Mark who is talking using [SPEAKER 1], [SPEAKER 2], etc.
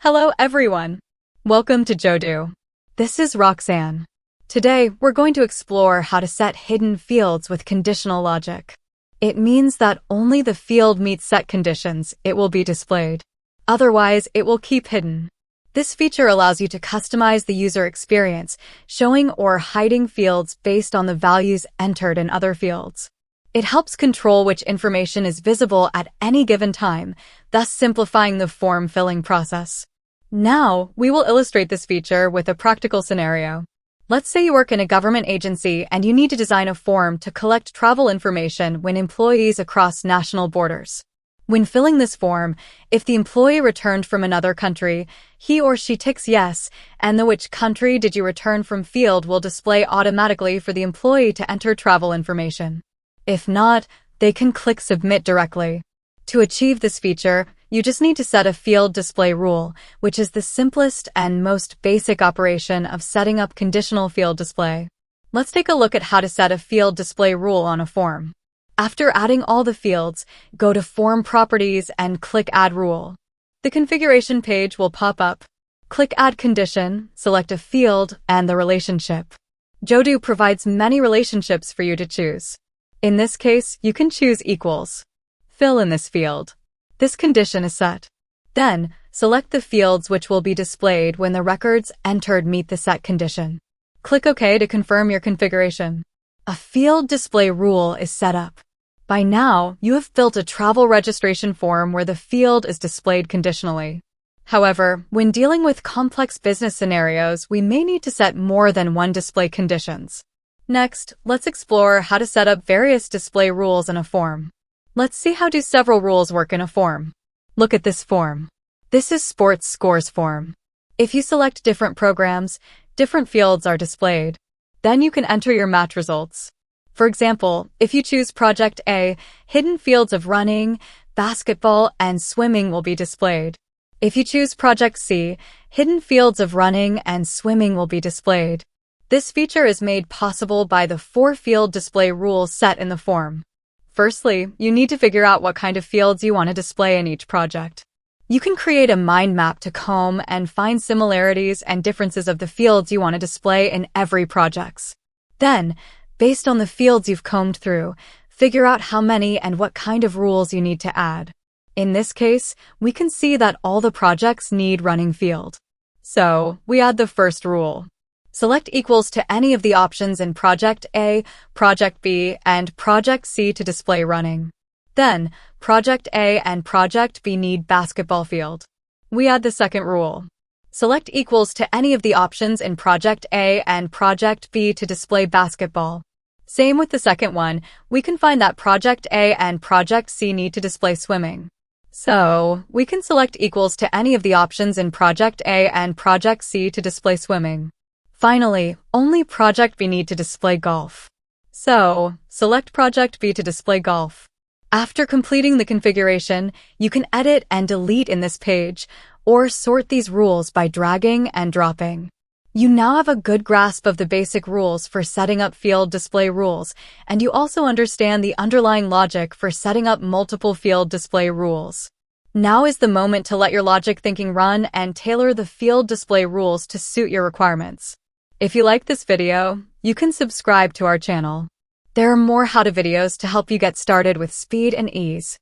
[SPEAKER 1] Hello everyone! Welcome to Jodoo. This is Roxanne. Today, we're going to explore how to set hidden fields with conditional logic. It means that only the field meets set conditions, it will be displayed. Otherwise, it will keep hidden. This feature allows you to customize the user experience, showing or hiding fields based on the values entered in other fields. It helps control which information is visible at any given time, thus simplifying the form filling process. Now, we will illustrate this feature with a practical scenario. Let's say you work in a government agency and you need to design a form to collect travel information when employees across national borders. When filling this form, if the employee returned from another country, he or she ticks yes, and the which country did you return from field will display automatically for the employee to enter travel information. If not, they can click Submit directly. To achieve this feature, you just need to set a field display rule, which is the simplest and most basic operation of setting up conditional field display. Let's take a look at how to set a field display rule on a form. After adding all the fields, go to Form Properties and click Add Rule. The configuration page will pop up. Click Add Condition, select a field, and the relationship. Jodoo provides many relationships for you to choose. In this case, you can choose equals. Fill in this field. This condition is set. Then, select the fields which will be displayed when the records entered meet the set condition. Click OK to confirm your configuration. A field display rule is set up. By now, you have built a travel registration form where the field is displayed conditionally. However, when dealing with complex business scenarios, we may need to set more than one display conditions. Next, let's explore how to set up various display rules in a form. Let's see how do several rules work in a form. Look at this form. This is Sports Scores form. If you select different programs, different fields are displayed. Then you can enter your match results. For example, if you choose Project A, hidden fields of running, basketball, and swimming will be displayed. If you choose Project C, hidden fields of running and swimming will be displayed. This feature is made possible by the 4-field display rule set in the form. Firstly, you need to figure out what kind of fields you want to display in each project. You can create a mind map to comb and find similarities and differences of the fields you want to display in every project. Then, based on the fields you've combed through, figure out how many and what kind of rules you need to add. In this case, we can see that all the projects need running field. So, we add the first rule. Select equals to any of the options in Project A, Project B, and Project C to display running. Then, Project A and Project B need basketball field. We add the second rule. Select equals to any of the options in Project A and Project B to display basketball. Same with the second one, we can find that Project A and Project C need to display swimming. So, we can select equals to any of the options in Project A and Project C to display swimming. Finally, only Project B need to display golf. So, select Project B to display golf. After completing the configuration, you can edit and delete in this page, or sort these rules by dragging and dropping. You now have a good grasp of the basic rules for setting up field display rules, and you also understand the underlying logic for setting up multiple field display rules. Now is the moment to let your logic thinking run and tailor the field display rules to suit your requirements. If you like this video, you can subscribe to our channel. There are more how-to videos to help you get started with speed and ease.